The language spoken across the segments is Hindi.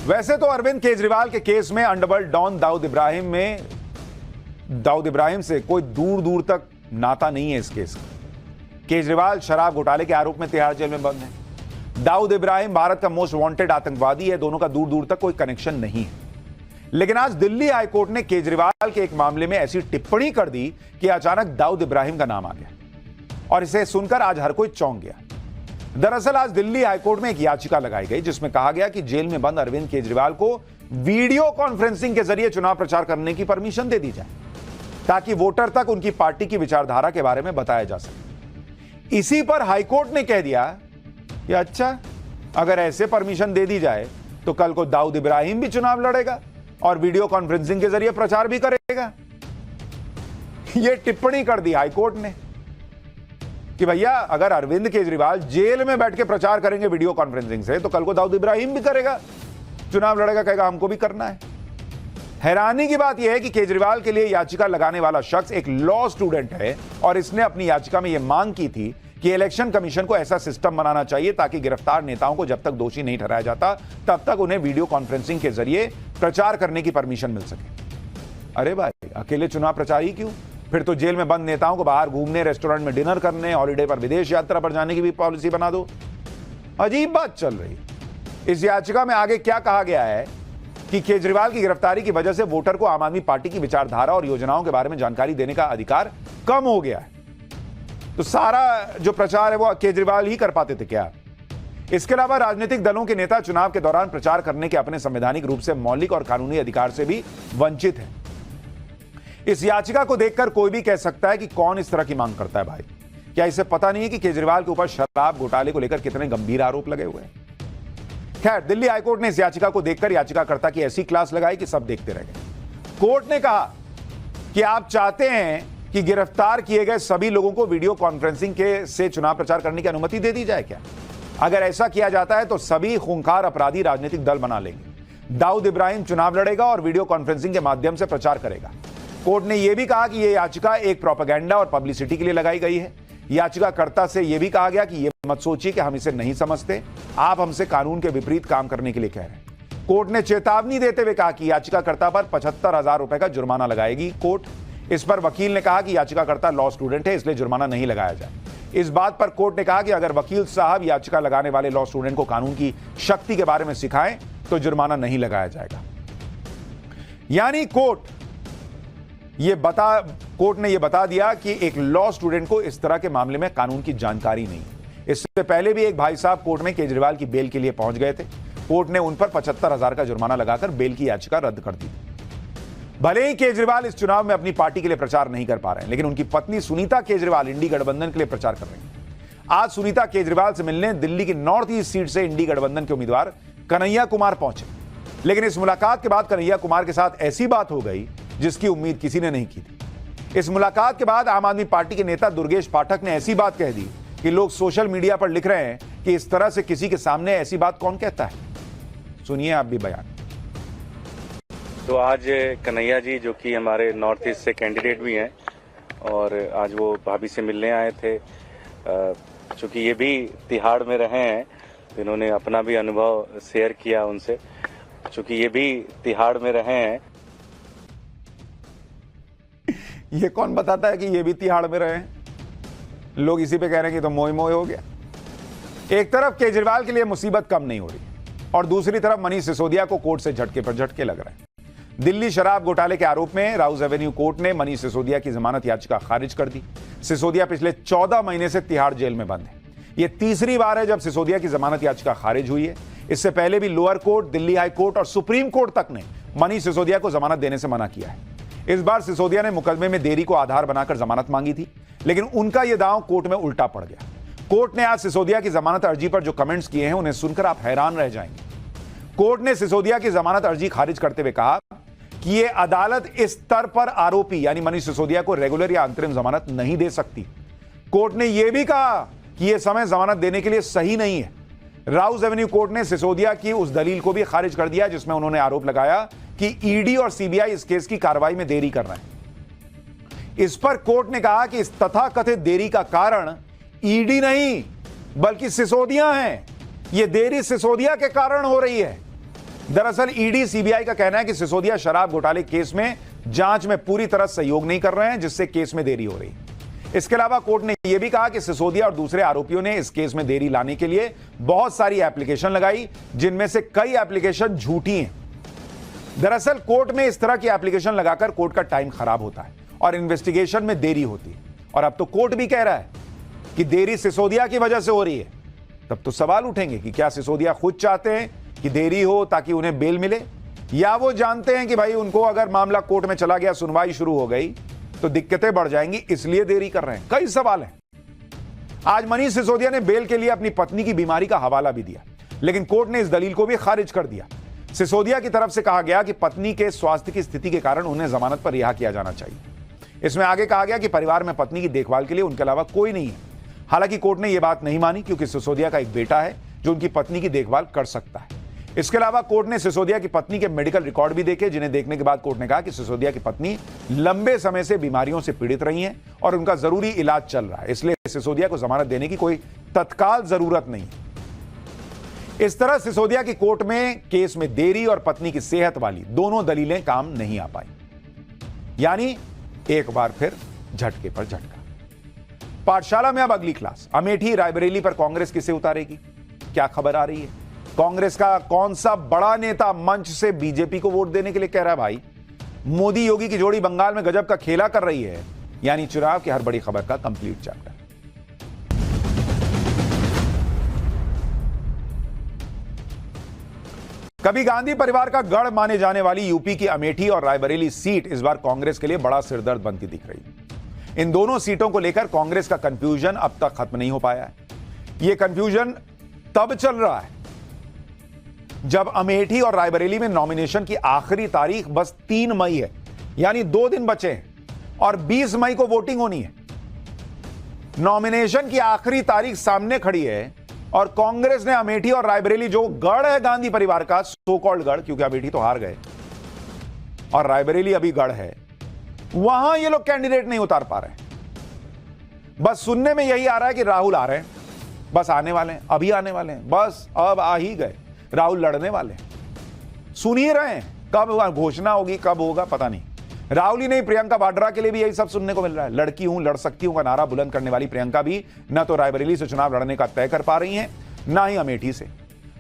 वैसे तो अरविंद केजरीवाल के केस में अंडरवर्ल्ड डॉन दाऊद इब्राहिम से कोई दूर दूर तक नाता नहीं है इस केस का। केजरीवाल शराब घोटाले के आरोप में तिहाड़ जेल में बंद है। दाऊद इब्राहिम भारत का मोस्ट वांटेड आतंकवादी है। दोनों का दूर दूर तक कोई कनेक्शन नहीं है। लेकिन आज दिल्ली हाईकोर्ट ने केजरीवाल के एक मामले में ऐसी टिप्पणी कर दी कि अचानक दाऊद इब्राहिम का नाम आ गया और इसे सुनकर आज हर कोई चौंक गया। दरअसल आज दिल्ली हाईकोर्ट में एक याचिका लगाई गई जिसमें कहा गया कि जेल में बंद अरविंद केजरीवाल को वीडियो कॉन्फ्रेंसिंग के जरिए चुनाव प्रचार करने की परमिशन दे दी जाए ताकि वोटर तक उनकी पार्टी की विचारधारा के बारे में बताया जा सके। इसी पर हाईकोर्ट ने कह दिया कि अच्छा, अगर ऐसे परमिशन दे दी जाए तो कल को दाऊद इब्राहिम भी चुनाव लड़ेगा और वीडियो कॉन्फ्रेंसिंग के जरिए प्रचार भी करेगा। यह टिप्पणी कर दी हाईकोर्ट ने कि भैया अगर अरविंद केजरीवाल जेल में बैठ के प्रचार करेंगे वीडियो कॉन्फ्रेंसिंग से तो कल को दाऊद इब्राहिम भी करेगा, चुनाव लड़ेगा, कहेगा हमको भी करना है। हैरानी की बात यह है कि केजरीवाल के लिए याचिका लगाने वाला शख्स एक लॉ स्टूडेंट है और इसने अपनी याचिका में यह मांग की थी कि इलेक्शन कमीशन को ऐसा सिस्टम बनाना चाहिए ताकि गिरफ्तार नेताओं को जब तक दोषी नहीं ठहराया जाता तब तक उन्हें वीडियो कॉन्फ्रेंसिंग के जरिए प्रचार करने की परमिशन मिल सके। अरे भाई, अकेले चुनाव प्रचार ही क्यों? फिर तो जेल में बंद नेताओं को बाहर घूमने, रेस्टोरेंट में डिनर करने, हॉलिडे पर विदेश यात्रा पर जाने की भी पॉलिसी बना दो। अजीब बात चल रही। इस याचिका में आगे क्या कहा गया है कि केजरीवाल की गिरफ्तारी की वजह से वोटर को आम आदमी पार्टी की विचारधारा और योजनाओं के बारे में जानकारी देने का अधिकार कम हो गया है। तो सारा जो प्रचार है वो केजरीवाल ही कर पाते थे क्या? इसके अलावा राजनीतिक दलों के नेता चुनाव के दौरान प्रचार करने के अपने संवैधानिक रूप से मौलिक और कानूनी अधिकार से भी वंचित है। इस याचिका को देखकर कोई भी कह सकता है कि कौन इस तरह की मांग करता है। भाई, क्या इसे पता नहीं है कि केजरीवाल के ऊपर शराब घोटाले को लेकर कितने गंभीर आरोप लगे हुए हैं? खैर, दिल्ली हाईकोर्ट ने इस याचिका को देखकर याचिकाकर्ता की ऐसी क्लास लगाई कि सब देखते रह गए। कोर्ट ने कहा कि आप चाहते हैं कि गिरफ्तार किए गए सभी लोगों को वीडियो कॉन्फ्रेंसिंग के से चुनाव प्रचार करने की अनुमति दे दी जाए क्या? अगर ऐसा किया जाता है तो सभी खूंखार अपराधी राजनीतिक दल बना लेंगे। दाऊद इब्राहिम चुनाव लड़ेगा और वीडियो कॉन्फ्रेंसिंग के माध्यम से प्रचार करेगा। कोर्ट ने यह भी कहा कि यह याचिका एक प्रोपेगेंडा और पब्लिसिटी के लिए लगाई गई है। याचिकाकर्ता से यह भी कहा गया कि यह मत सोचिए कि हम इसे नहीं समझते, आप हमसे कानून के विपरीत काम करने के लिए कह रहे हैं। कोर्ट ने चेतावनी देते हुए कहा कि याचिकाकर्ता पर 75,000 रुपए का जुर्माना लगाएगी कोर्ट। इस पर वकील ने कहा कि याचिकाकर्ता लॉ स्टूडेंट है, इसलिए जुर्माना नहीं लगाया जाए। इस बात पर कोर्ट ने कहा कि अगर वकील साहब याचिका लगाने वाले लॉ स्टूडेंट को कानून की शक्ति के बारे में सिखाएं तो जुर्माना नहीं लगाया जाएगा। यानी कोर्ट ने यह बता दिया कि एक लॉ स्टूडेंट को इस तरह के मामले में कानून की जानकारी नहीं। इससे पहले भी एक भाई साहब कोर्ट में केजरीवाल की बेल के लिए पहुंच गए थे। कोर्ट ने उन पर 75,000 का जुर्माना लगाकर बेल की याचिका रद्द कर दी। भले ही केजरीवाल इस चुनाव में अपनी पार्टी के लिए प्रचार नहीं कर पा रहे हैं, लेकिन उनकी पत्नी सुनीता केजरीवाल इंडी गठबंधन के लिए प्रचार कर रही हैं। आज सुनीता केजरीवाल से मिलने दिल्ली की नॉर्थ ईस्ट सीट से इंडी गठबंधन के उम्मीदवार कन्हैया कुमार पहुंचे, लेकिन इस मुलाकात के बाद कन्हैया कुमार के साथ ऐसी बात हो गई जिसकी उम्मीद किसी ने नहीं की थी। इस मुलाकात के बाद आम आदमी पार्टी के नेता दुर्गेश पाठक ने ऐसी बात कह दी कि लोग सोशल मीडिया पर लिख रहे हैं कि इस तरह से किसी के सामने ऐसी बात कौन कहता है। सुनिए आप भी बयान। तो आज कन्हैया जी जो कि हमारे नॉर्थ ईस्ट से कैंडिडेट भी हैं और आज वो भाभी से मिलने आए थे, चूँकि ये भी तिहाड़ में रहे हैं तो इन्होंने अपना भी अनुभव शेयर किया उनसे, चूँकि ये भी तिहाड़ में रहे हैं। ये कौन बताता है कि ये भी तिहाड़ में रहे हैं? लोग इसी पे कह रहे हैं कि तो मोह मोह हो गया। एक तरफ केजरीवाल के लिए मुसीबत कम नहीं हो रही और दूसरी तरफ मनीष सिसोदिया को कोर्ट से झटके पर झटके लग रहे हैं। दिल्ली शराब घोटाले के आरोप में राउज एवेन्यू कोर्ट ने मनीष सिसोदिया की जमानत याचिका खारिज कर दी। सिसोदिया पिछले 14 महीने से तिहाड़ जेल में बंद है। यह तीसरी बार है जब सिसोदिया की जमानत याचिका खारिज हुई है। इससे पहले भी lower court, Delhi high court और सुप्रीम कोर्ट तक ने मनीष सिसोदिया को जमानत देने से मना किया है। इस बार सिसोदिया ने मुकदमे में देरी को आधार बनाकर जमानत मांगी थी, लेकिन उनका यह दांव कोर्ट में उल्टा पड़ गया। कोर्ट ने आज सिसोदिया की जमानत अर्जी पर जो कमेंट्स किए हैं उन्हें सुनकर आप हैरान रह जाएंगे। कोर्ट ने सिसोदिया की जमानत अर्जी खारिज करते हुए कहा कि यह अदालत इस स्तर पर आरोपी यानी मनीष सिसोदिया को रेगुलर या अंतरिम जमानत नहीं दे सकती। कोर्ट ने यह भी कहा कि यह समय जमानत देने के लिए सही नहीं है। राउज एवेन्यू कोर्ट ने सिसोदिया की उस दलील को भी खारिज कर दिया जिसमें उन्होंने आरोप लगाया कि ईडी और सीबीआई इस केस की कार्रवाई में देरी कर रहे हैं। इस पर कोर्ट ने कहा कि इस तथाकथित देरी का कारण ईडी नहीं बल्कि सिसोदिया हैं। यह देरी सिसोदिया के कारण हो रही है। दरअसल ईडी सीबीआई का कहना है कि सिसोदिया शराब घोटाले केस में जांच में पूरी तरह सहयोग नहीं कर रहे हैं, जिससे केस में देरी हो रही। इसके अलावा कोर्ट ने यह भी कहा कि सिसोदिया और दूसरे आरोपियों ने इस केस में देरी लाने के लिए बहुत सारी एप्लीकेशन लगाई, जिनमें से कई एप्लीकेशन झूठी हैं। दरअसल कोर्ट में इस तरह की एप्लीकेशन लगाकर कोर्ट का टाइम खराब होता है और इन्वेस्टिगेशन में देरी होती है। और अब तो कोर्ट भी कह रहा है कि देरी सिसोदिया की वजह से हो रही है। तब तो सवाल उठेंगे कि क्या सिसोदिया खुद चाहते हैं कि देरी हो ताकि उन्हें बेल मिले, या वो जानते हैं कि भाई उनको अगर मामला कोर्ट में चला गया, सुनवाई शुरू हो गई तो दिक्कतें बढ़ जाएंगी, इसलिए देरी कर रहे हैं। कई सवाल हैं। आज मनीष सिसोदिया ने बेल के लिए अपनी पत्नी की बीमारी का हवाला भी दिया, लेकिन कोर्ट ने इस दलील को भी खारिज कर दिया। सिसोदिया की तरफ से कहा गया कि पत्नी के स्वास्थ्य की स्थिति के कारण उन्हें जमानत पर रिहा किया जाना चाहिए। इसमें आगे कहा गया कि परिवार में पत्नी की देखभाल के लिए उनके अलावा कोई नहीं है। हालांकि कोर्ट ने यह बात नहीं मानी, क्योंकि सिसोदिया का एक बेटा है जो उनकी पत्नी की देखभाल कर सकता है। इसके अलावा कोर्ट ने सिसोदिया की पत्नी के मेडिकल रिकॉर्ड भी देखे, जिन्हें देखने के बाद कोर्ट ने कहा कि सिसोदिया की पत्नी लंबे समय से बीमारियों से पीड़ित रही हैं और उनका जरूरी इलाज चल रहा है, इसलिए सिसोदिया को जमानत देने की कोई तत्काल जरूरत नहीं। इस तरह सिसोदिया की कोर्ट में केस में देरी और पत्नी की सेहत वाली दोनों दलीलें काम नहीं आ पाई, यानी एक बार फिर झटके पर झटका। पाठशाला में अब अगली क्लास। अमेठी रायबरेली पर कांग्रेस किसे उतारेगी, क्या खबर आ रही है? कांग्रेस का कौन सा बड़ा नेता मंच से बीजेपी को वोट देने के लिए कह रहा है? भाई, मोदी योगी की जोड़ी बंगाल में गजब का खेला कर रही है, यानी चुनाव की हर बड़ी खबर का कंप्लीट चैप्टर। कभी गांधी परिवार का गढ़ माने जाने वाली यूपी की अमेठी और रायबरेली सीट इस बार कांग्रेस के लिए बड़ा सिरदर्द बनती दिख रही है। इन दोनों सीटों को लेकर कांग्रेस का कंफ्यूजन अब तक खत्म नहीं हो पाया है। यह कंफ्यूजन तब चल रहा है जब अमेठी और रायबरेली में नॉमिनेशन की आखिरी तारीख बस 3 मई है, यानी 2 दिन बचे हैं और 20 मई को वोटिंग होनी है। नॉमिनेशन की आखिरी तारीख सामने खड़ी है और कांग्रेस ने अमेठी और रायबरेली, जो गढ़ है गांधी परिवार का, सो कॉल्ड गढ़, क्योंकि अमेठी तो हार गए और रायबरेली अभी गढ़ है, वहां ये लोग कैंडिडेट नहीं उतार पा रहे। बस सुनने में यही आ रहा है कि राहुल आ रहे हैं, बस आने वाले हैं, अभी आने वाले हैं, बस अब आ ही गए, राहुल लड़ने वाले हैं। सुन ही रहे हैं, कब घोषणा होगी, कब होगा पता नहीं। राहुल ही नहीं, प्रियंका वाड्रा के लिए भी यही सब सुनने को मिल रहा है। लड़की हूं, लड़ सकती हूं का नारा बुलंद करने वाली प्रियंका भी न तो रायबरेली से चुनाव लड़ने का तय कर पा रही हैं, ना ही अमेठी से।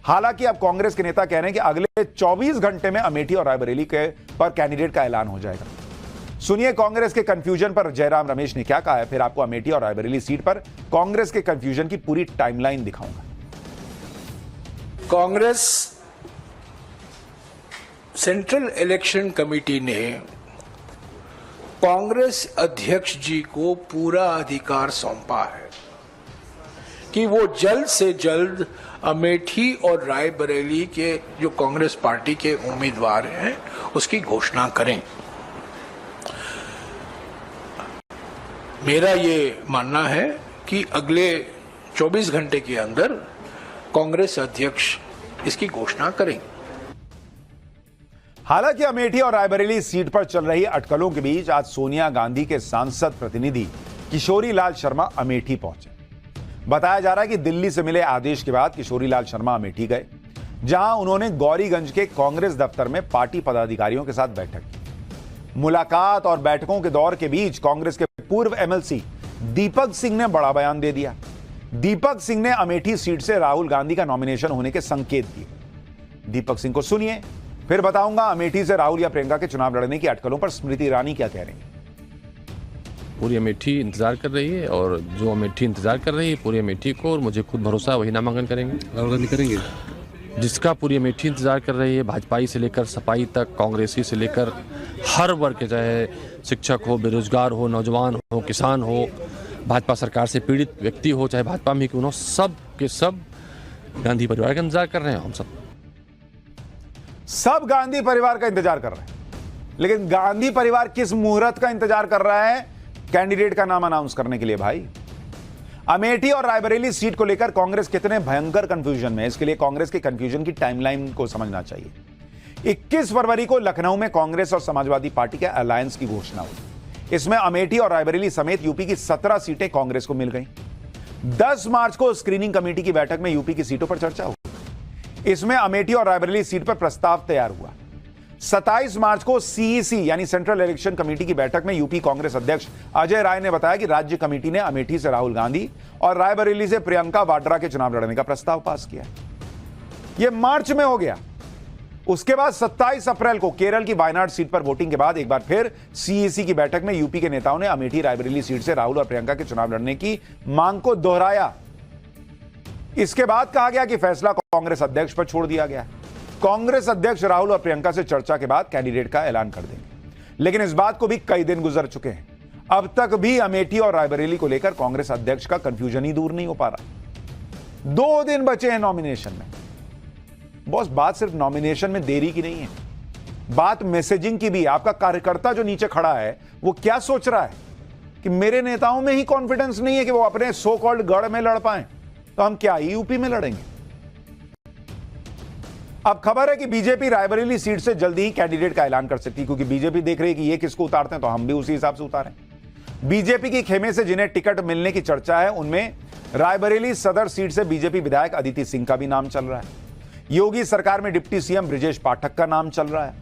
हालांकि अब कांग्रेस के नेता कह रहे हैं कि अगले 24 घंटे में अमेठी और रायबरेली के पर कैंडिडेट का ऐलान हो जाएगा। सुनिए कांग्रेस के कंफ्यूजन पर जयराम रमेश ने क्या कहा है, फिर आपको अमेठी और रायबरेली सीट पर कांग्रेस के कंफ्यूजन की पूरी टाइमलाइन दिखाऊंगा। कांग्रेस सेंट्रल इलेक्शन कमेटी ने कांग्रेस अध्यक्ष जी को पूरा अधिकार सौंपा है कि वो जल्द से जल्द अमेठी और रायबरेली के जो कांग्रेस पार्टी के उम्मीदवार हैं उसकी घोषणा करें। मेरा ये मानना है कि अगले 24 घंटे के अंदर कांग्रेस अध्यक्ष इसकी घोषणा करें। हालांकि अमेठी और रायबरेली सीट पर चल रही अटकलों के बीच आज सोनिया गांधी के सांसद प्रतिनिधि किशोरी लाल शर्मा अमेठी पहुंचे। बताया जा रहा है कि दिल्ली से मिले आदेश के बाद किशोरी लाल शर्मा अमेठी गए, जहां उन्होंने गौरीगंज के कांग्रेस दफ्तर में पार्टी पदाधिकारियों के साथ बैठक की। मुलाकात और बैठकों के दौर के बीच कांग्रेस के पूर्व एमएलसी दीपक सिंह ने बड़ा बयान दे दिया। दीपक सिंह ने अमेठी सीट से राहुल गांधी का नॉमिनेशन होने के संकेत दिए। दीपक सिंह को सुनिए, फिर बताऊंगा अमेठी से राहुल या प्रियंका के चुनाव लड़ने की अटकलों पर स्मृति ईरानी क्या कह रही हैं। पूरी अमेठी इंतजार कर रही है और जो अमेठी इंतजार कर रही है पूरी अमेठी को, और मुझे खुद भरोसा है वही नामांकन करेंगे, राहुल गांधी करेंगे। जिसका पूरी अमेठी इंतजार कर रही है, भाजपाई से लेकर सपाई तक, कांग्रेसी से लेकर हर वर्ग के, चाहे शिक्षक हो, बेरोजगार हो, नौजवान हो, किसान हो, भाजपा सरकार से पीड़ित व्यक्ति हो, चाहे भाजपा में क्यों हो, सब के सब गांधी परिवार का इंतजार कर रहे हैं। हम सब गांधी परिवार का इंतजार कर रहे हैं, लेकिन गांधी परिवार किस मुहूर्त का इंतजार कर रहा है कैंडिडेट का नाम अनाउंस करने के लिए? भाई, अमेठी और रायबरेली सीट को लेकर कांग्रेस कितने भयंकर कंफ्यूजन में है, इसके लिए कांग्रेस के कंफ्यूजन की टाइमलाइन को समझना चाहिए। 21 फरवरी को लखनऊ में कांग्रेस और समाजवादी पार्टी के अलायंस की घोषणा हुई। इसमें अमेठी और रायबरेली समेत यूपी की 17 सीटें कांग्रेस को मिल गई। 10 मार्च को स्क्रीनिंग कमेटी की बैठक में यूपी की सीटों पर चर्चा हुई। इसमें अमेठी और रायबरेली सीट पर प्रस्ताव तैयार हुआ। 27 मार्च को सीईसी यानी सेंट्रल इलेक्शन कमेटी की बैठक में यूपी कांग्रेस अध्यक्ष अजय राय ने बताया कि राज्य कमेटी ने अमेठी से राहुल गांधी और रायबरेली से प्रियंका वाड्रा के चुनाव लड़ने का प्रस्ताव पास किया। यह मार्च में हो गया। उसके बाद 27 अप्रैल को केरल की वायनाड सीट पर वोटिंग के बाद एक बार फिर सीईसी की बैठक में यूपी के नेताओं ने अमेठी रायबरेली सीट से राहुल और प्रियंका के चुनाव लड़ने की मांग को दोहराया। इसके बाद कहा गया कि फैसला कांग्रेस अध्यक्ष पर छोड़ दिया गया। कांग्रेस अध्यक्ष राहुल और प्रियंका से चर्चा के बाद कैंडिडेट का ऐलान कर देंगे। लेकिन इस बात को भी कई दिन गुजर चुके हैं, अब तक भी अमेठी और रायबरेली को लेकर कांग्रेस अध्यक्ष का कंफ्यूजन ही दूर नहीं हो पा रहा। 2 दिन बचे हैं नॉमिनेशन में। बॉस, बात सिर्फ नॉमिनेशन में देरी की नहीं है, बात मैसेजिंग की भी है। आपका कार्यकर्ता जो नीचे खड़ा है वो क्या सोच रहा है कि मेरे नेताओं में ही कॉन्फिडेंस नहीं है कि वो अपने सो कॉल्ड गढ़ में लड़ पाए, तो हम क्या यूपी में लड़ेंगे। अब खबर है कि बीजेपी रायबरेली सीट से जल्दी ही कैंडिडेट का ऐलान कर सकती है, क्योंकि बीजेपी देख रही है कि ये किसको उतारते हैं तो हम भी उसी हिसाब से उतारें। बीजेपी की खेमे से जिन्हें टिकट मिलने की चर्चा है उनमें रायबरेली सदर सीट से बीजेपी विधायक अदिति सिंह का भी नाम चल रहा है। योगी सरकार में डिप्टी सीएम ब्रिजेश पाठक का नाम चल रहा है।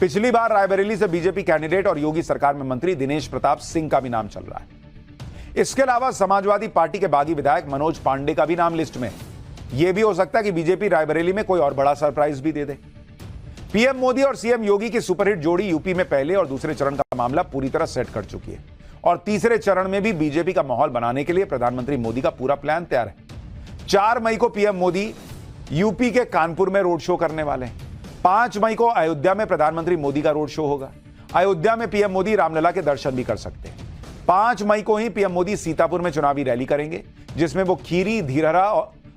पिछली बार रायबरेली से बीजेपी कैंडिडेट और योगी सरकार में मंत्री दिनेश प्रताप सिंह का भी नाम चल रहा है। इसके अलावा समाजवादी पार्टी के बागी विधायक मनोज पांडे का भी नाम लिस्ट में है। यह भी हो सकता है कि बीजेपी रायबरेली में कोई और बड़ा सरप्राइज भी दे दे। पीएम मोदी और सीएम योगी की सुपरहिट जोड़ी यूपी में पहले और दूसरे चरण का मामला पूरी तरह सेट कर चुकी है और तीसरे चरण में भी बीजेपी का माहौल बनाने के लिए प्रधानमंत्री मोदी का पूरा प्लान तैयार है। 4 मई को पीएम मोदी यूपी के कानपुर में रोड शो करने वाले हैं। 5 मई को अयोध्या में प्रधानमंत्री मोदी का रोड शो होगा। अयोध्या में पीएम मोदी रामलला के दर्शन भी कर सकते हैं। 5 मई को ही पीएम मोदी सीतापुर में चुनावी रैली करेंगे, जिसमें वो खीरी,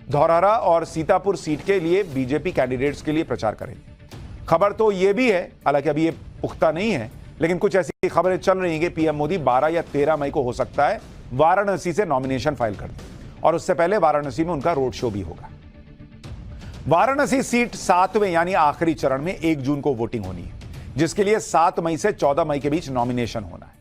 धौरहरा और सीतापुर सीट के लिए बीजेपी कैंडिडेट्स के लिए प्रचार करेंगे। खबर तो यह भी है, हालांकि अभी ये पुख्ता नहीं है, लेकिन कुछ ऐसी खबरें चल रही हैं कि पीएम मोदी 12 या 13 मई को हो सकता है वाराणसी से नॉमिनेशन फाइल कर दें और उससे पहले वाराणसी में उनका रोड शो भी होगा। वाराणसी सीट 7वें यानी आखिरी चरण में 1 जून को वोटिंग होनी है, जिसके लिए 7 मई से 14 मई के बीच नॉमिनेशन होना है।